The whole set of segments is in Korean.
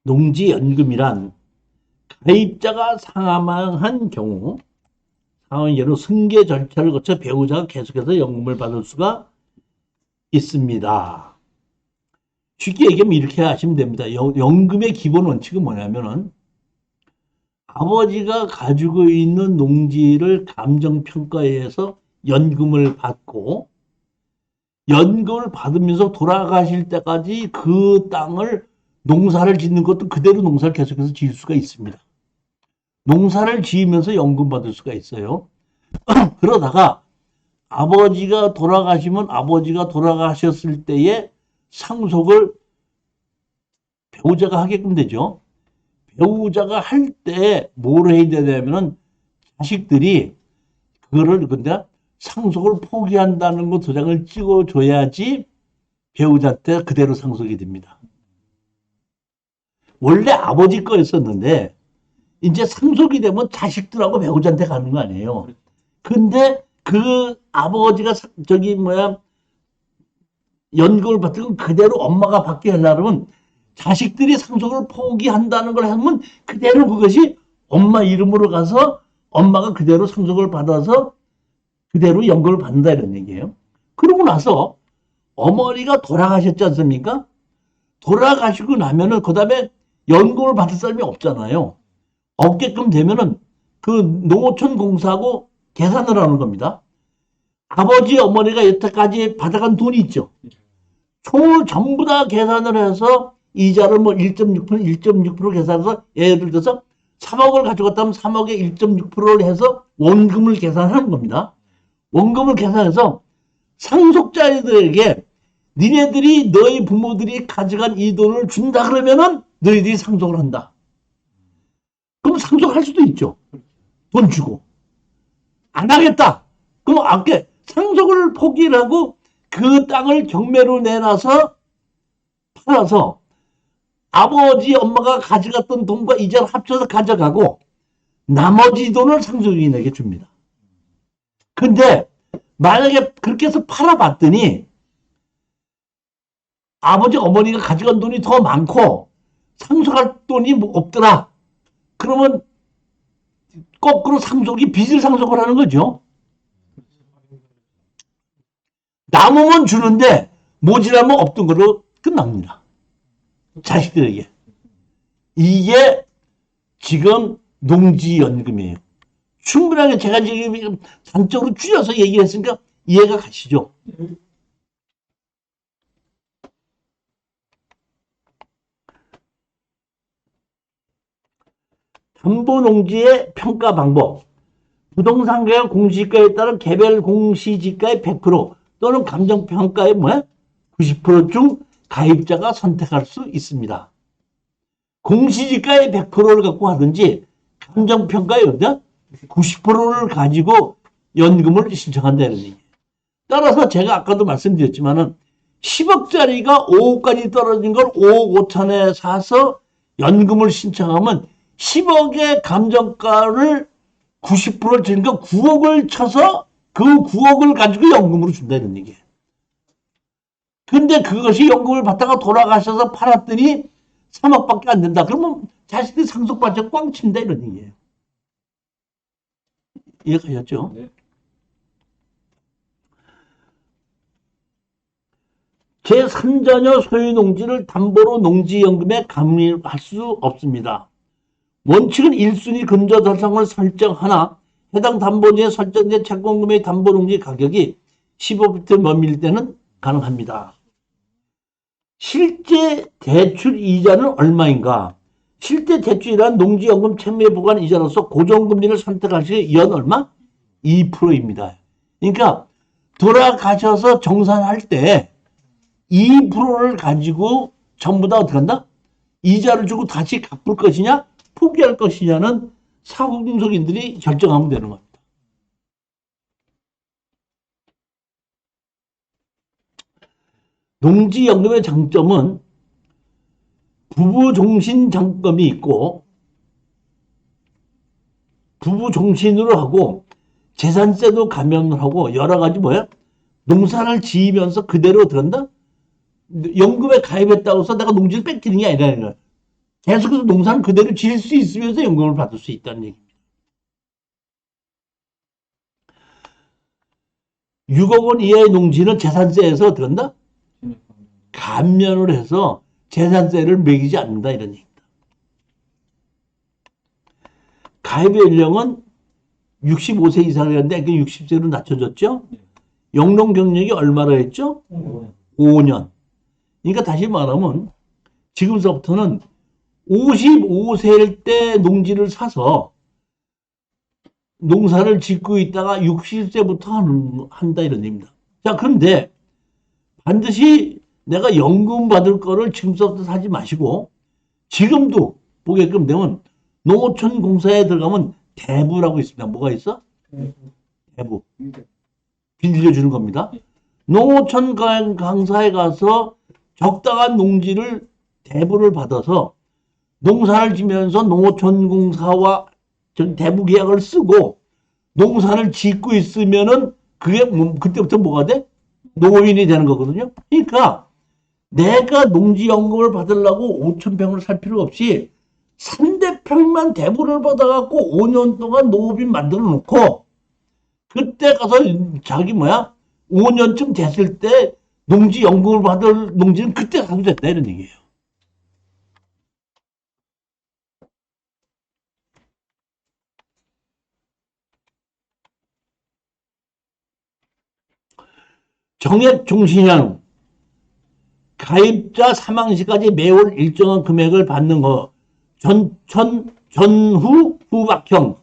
농지연금이란 가입자가 사망한 경우 상환계로 승계 절차를 거쳐 배우자가 계속해서 연금을 받을 수가 있습니다. 쉽게 얘기하면 이렇게 하시면 됩니다. 연금의 기본 원칙은 뭐냐면은 아버지가 가지고 있는 농지를 감정평가에 의해서 연금을 받고 연금을 받으면서 돌아가실 때까지 그 땅을 농사를 짓는 것도 그대로 농사를 계속해서 지을 수가 있습니다. 농사를 지으면서 연금 받을 수가 있어요. 그러다가 아버지가 돌아가시면 아버지가 돌아가셨을 때에 상속을 배우자가 하게끔 되죠. 배우자가 할 때 뭘 해야 되냐면은 자식들이 그거를 근데 상속을 포기한다는 거 도장을 찍어줘야지 배우자한테 그대로 상속이 됩니다. 원래 아버지 거였었는데 이제 상속이 되면 자식들하고 배우자한테 가는 거 아니에요. 근데 그 아버지가 연금을 받으면 그대로 엄마가 받게 하려면 자식들이 상속을 포기한다는 걸 하면 그대로 그것이 엄마 이름으로 가서 엄마가 그대로 상속을 받아서 그대로 연금을 받는다 이런 얘기예요. 그러고 나서 어머니가 돌아가셨지 않습니까? 돌아가시고 나면은 그 다음에 연금을 받을 사람이 없잖아요. 없게끔 되면은 그 농어촌 공사하고 계산을 하는 겁니다. 아버지 어머니가 여태까지 받아간 돈이 있죠. 총을 전부 다 계산을 해서 이자를 뭐 1.6%, 1.6% 계산해서 예를 들어서 3억을 가져갔다면 3억에 1.6%를 해서 원금을 계산하는 겁니다. 원금을 계산해서 상속자들에게 니네들이 너희 부모들이 가져간 이 돈을 준다 그러면은 너희들이 상속을 한다. 그럼 상속할 수도 있죠. 돈 주고. 안 하겠다. 그럼 아까 상속을 포기를 하고 그 땅을 경매로 내놔서 팔아서 아버지 엄마가 가져갔던 돈과 이자를 합쳐서 가져가고 나머지 돈을 상속인에게 줍니다. 근데 만약에 그렇게 해서 팔아봤더니 아버지 어머니가 가져간 돈이 더 많고 상속할 돈이 뭐 없더라. 그러면 거꾸로 상속이 빚을 상속을 하는 거죠. 남으면 주는데 모자라면 없던 걸로 끝납니다. 자식들에게. 이게 지금 농지연금이에요. 충분하게 제가 지금 단적으로 줄여서 얘기했으니까 이해가 가시죠? 담보농지의 평가 방법. 부동산 가격 공시지가에 따른 개별 공시지가의 100% 또는 감정평가의 90%중 가입자가 선택할 수 있습니다. 공시지가의 100%를 갖고 하든지 감정평가의 90%를 가지고 연금을 신청한다는 얘기예요. 따라서 제가 아까도 말씀드렸지만은 10억짜리가 5억까지 떨어진 걸 5억 5천에 사서 연금을 신청하면 10억의 감정가를 90%를 주니까 9억을 쳐서 그 9억을 가지고 연금으로 준다는 얘기예요. 근데 그것이 연금을 받다가 돌아가셔서 팔았더니 3억밖에 안 된다. 그러면 자식들이 상속받자 꽝 친다 이런 얘기예요. 이해가셨죠? 네. 제3자녀 소유 농지를 담보로 농지연금에 가입할 수 없습니다. 원칙은 1순위 근저 대상을 설정하나 해당 담보지에 설정된 채권금의 담보농지 가격이 15% 넘을 때는 가능합니다. 실제 대출 이자는 얼마인가? 실제 대출이란 농지연금 채무에 부과한 이자로서 고정금리를 선택할 시 연 얼마? 2%입니다. 그러니까 돌아가셔서 정산할 때 2%를 가지고 전부 다 어떻게 한다? 이자를 주고 다시 갚을 것이냐? 포기할 것이냐는 사후등록인들이 결정하면 되는 겁니다. 농지연금의 장점은 부부 종신 장점이 있고 부부 종신으로 하고 재산세도 감면을 하고 여러 가지 농사를 지으면서 그대로 들었나? 연금에 가입했다고 해서 내가 농지를 뺏기는 게 아니라 계속해서 농사는 그대로 지을 수 있으면서 연금을 받을 수 있다는 얘기입니다. 6억 원 이하의 농지는 재산세에서 들었나? 감면을 해서 재산세를 매기지 않는다 이런 얘기입니다. 가입 연령은 65세 이상이었는데 60세로 낮춰졌죠? 영농 경력이 얼마나 했죠? 5년. 그러니까 다시 말하면 지금서부터는 55세일 때 농지를 사서 농사를 짓고 있다가 60세부터 한다 이런 얘기입니다. 자, 그런데 반드시 내가 연금 받을 거를 지금서부터 사지 마시고 지금도 보게끔 되면 농어촌 공사에 들어가면 대부라고 있습니다. 뭐가 있어? 대부. 빌려주는 겁니다. 농어촌 강사에 가서 적당한 농지를 대부를 받아서 농사를 지면서 농어촌 공사와 대부 계약을 쓰고 농사를 짓고 있으면은 그게 그때부터 뭐가 돼? 농업인이 되는 거거든요. 그러니까 내가 농지연금을 받으려고 5,000평을 살 필요 없이 3대평만 대부를 받아갖고 5년 동안 농업인 만들어 놓고 그때 가서 자기 5년쯤 됐을 때 농지연금을 받을 농지는 그때 사도 됐다 이런 얘기예요. 정액 종신형 가입자 사망 시까지 매월 일정한 금액을 받는 거 전후 후박형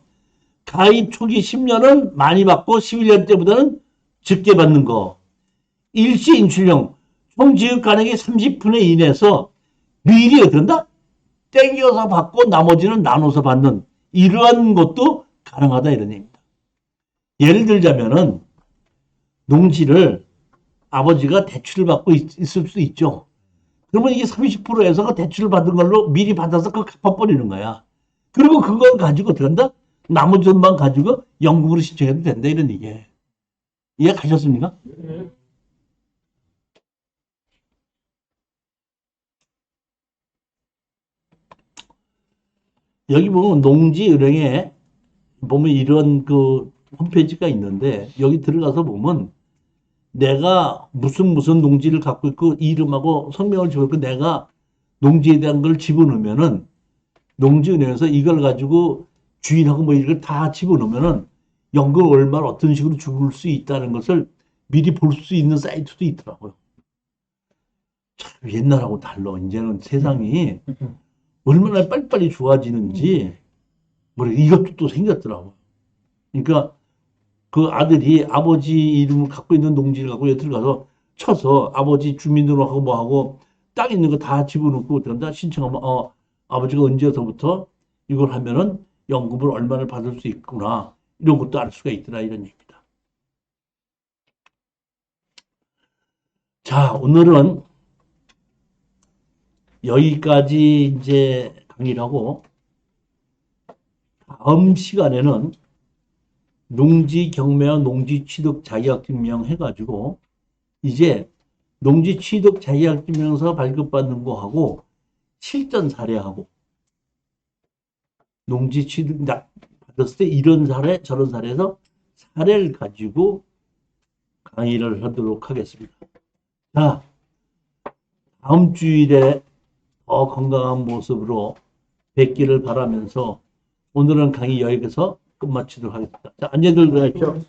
가입 초기 10년은 많이 받고 11년 때보다는 적게 받는 거 일시 인출형 총 지급 가능이 30분의 2 내에서 미리 어떤다? 땡겨서 받고 나머지는 나눠서 받는 이러한 것도 가능하다 이런 얘기입니다. 예를 들자면은 농지를 아버지가 대출을 받고 있을 수 있죠. 그러면 이게 30%에서 그 대출을 받은 걸로 미리 받아서 그거 갚아버리는 거야. 그리고 그걸 가지고 들어간다? 나머지 돈만 가지고 연금으로 신청해도 된다 이런 얘기예요. 이해 가셨습니까? 여기 보면 농지은행에 보면 이런 그 홈페이지가 있는데 여기 들어가서 보면 내가 무슨 농지를 갖고 있고 이름하고 성명을 집어넣고 내가 농지에 대한 걸 집어넣으면은 농지은행에서 이걸 가지고 주인하고 뭐 이걸 다 집어넣으면은 연금 얼마를 어떤 식으로 줄 수 있다는 것을 미리 볼 수 있는 사이트도 있더라고요. 참 옛날하고 달라. 이제는 세상이 얼마나 빨리빨리 좋아지는지 이것도 또 생겼더라고요. 그러니까 그 아들이 아버지 이름을 갖고 있는 농지를 갖고 여기 들어가서 쳐서 아버지 주민등록하고 뭐하고 땅 있는 거 다 집어넣고 들어간다 신청하면 아버지가 언제서부터 이걸 하면은 연금을 얼마를 받을 수 있구나 이런 것도 알 수가 있더라 이런 얘기입니다. 자, 오늘은 여기까지 이제 강의를 하고 다음 시간에는 농지 경매와 농지 취득 자격증명 해가지고 이제 농지 취득 자격증명서 발급받는 거 하고 실전 사례하고 농지 취득 받았을 때 이런 사례 저런 사례에서 사례를 가지고 강의를 하도록 하겠습니다. 자, 다음 주일에 더 건강한 모습으로 뵙기를 바라면서 오늘은 강의 여기서 끝마치도록 하겠습니다. 자, 안녕들 들어가십시오.